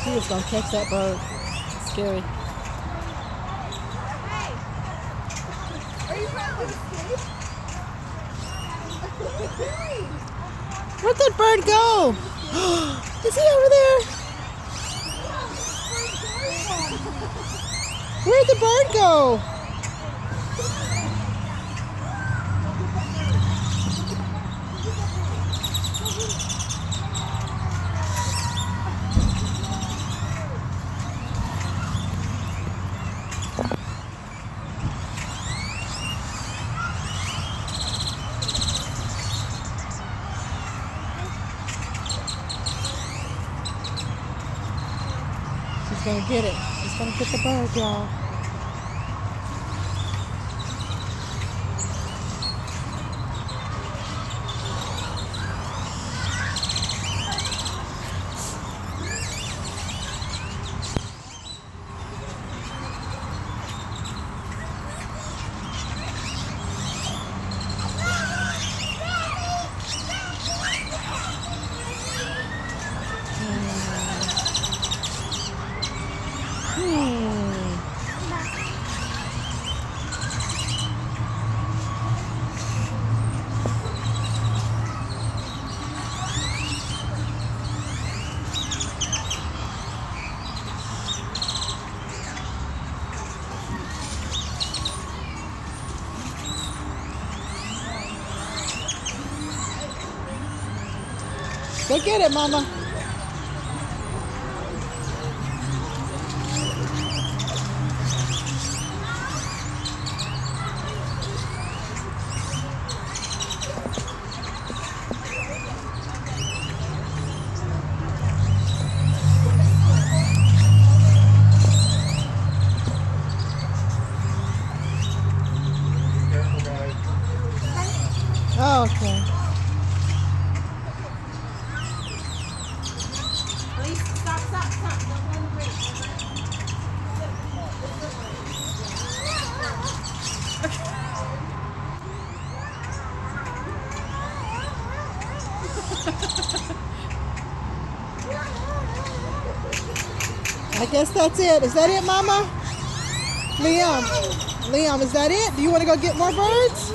He was gonna catch that bird. Scary. Are you trying to escape? Where'd that bird go? Is he over there? Where'd the bird go? He's gonna get it. He's gonna get the bird, y'all. Go get it, Mama. Oh, okay. Stop. Don't go on the bridge. I guess that's it. Is that it, Mama? Liam, is that it? Do you want to go get more birds?